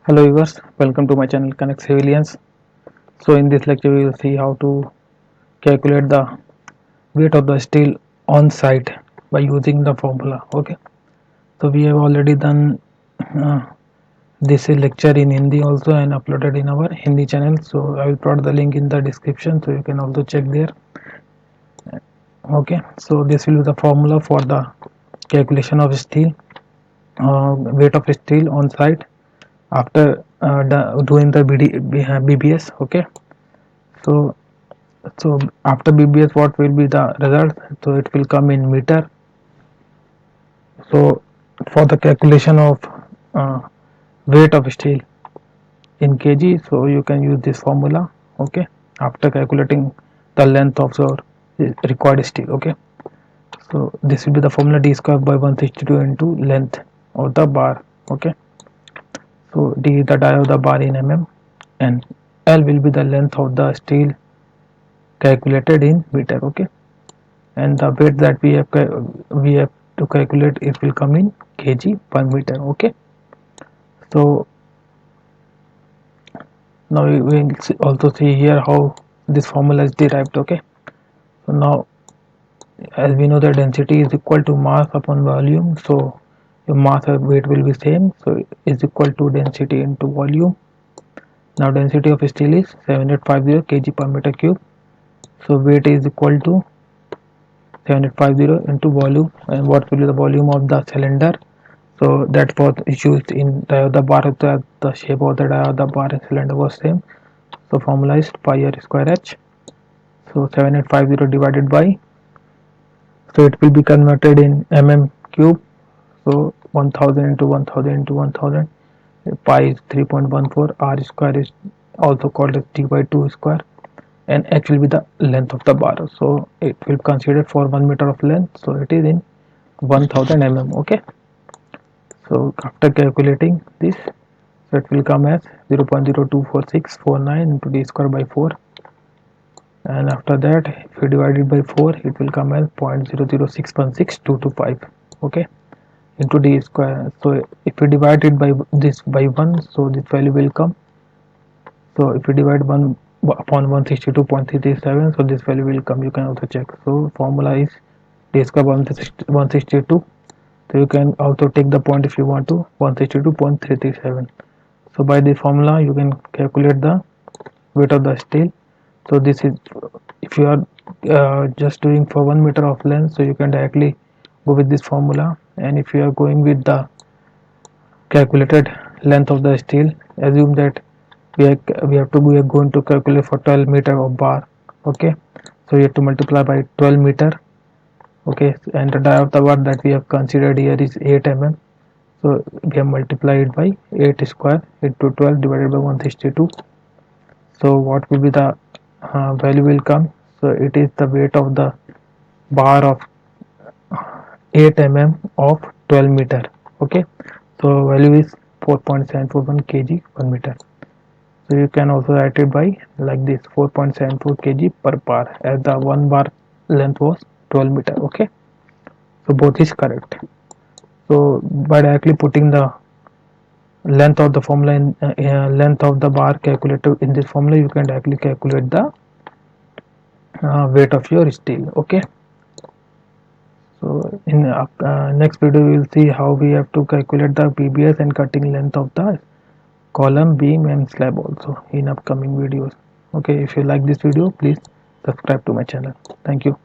Hello viewers, welcome to my channel Connect Civilians. So in this lecture we will see how to calculate the weight of the steel on site by using the formula. Okay, so we have already done uh, this lecture in Hindi also and uploaded in our Hindi channel. So I will provide the link in the description so you can also check there. Okay, so this will be the formula for the calculation of steel weight of steel on site after doing the BBS. Okay, so after BBS what will be the result? So it will come in meter. So for the calculation of uh, weight of steel in kg, so you can use this formula. Okay, after calculating the length of your required steel. Okay, so this will be the formula d square by 162 into length of the bar. Okay, so d is the die of the bar in mm and L will be the length of the steel calculated in meter. Okay, and the weight that we have to calculate, it will come in kg per meter. Okay, so now we will also see here how this formula is derived. Okay, so now as we know that density is equal to mass upon volume, so your mass and weight will be same, so is equal to density into volume. Now density of steel is 7850 kg per meter cube, so weight is equal to 7850 into volume, and what will be the volume of the cylinder? So that was used in the bar of the shape of the bar and cylinder was same. So formula is pi r square h. So 7850 divided by, so it will be converted in mm cube. So 1000 into 1000 into 1000. Pi is 3.14. R square is also called as d by 2 square, and h will be the length of the bar. So it will consider for 1 meter of length. So it is in 1000 mm. Okay. So after calculating this, so it will come as 0.024649 into d square by 4, and after that if we divide it by 4 it will come as 0.006162225. Okay, into d square. So if we divide it by this by 1, so this value will come. So if we divide 1 upon 162.337, so this value will come. You can also check. So formula is d square 162. So you can also take the point if you want to, 162.337. So by this formula you can calculate the weight of the steel. So this is, if you are just doing for 1 meter of length, so you can directly go with this formula. And if you are going with the calculated length of the steel, assume that we are going to calculate for 12 meter of bar. Okay, so you have to multiply by 12 meter. Okay, and the die of the bar that we have considered here is 8 mm. So we have multiplied by 8 square into 12 divided by 162. So what will be the value will come? So it is the weight of the bar of 8 mm of 12 meter. Okay, so value is 4.741 kg per meter. So you can also write it by like this, 4.74 kg per bar, as the one bar length was 12 meter. Okay, so both is correct. So by directly putting the length of the formula in length of the bar calculator in this formula, you can directly calculate the weight of your steel. Okay, so in next video we will see how we have to calculate the BBS and cutting length of the column, beam and slab also in upcoming videos. Okay, if you like this video, please subscribe to my channel. Thank you.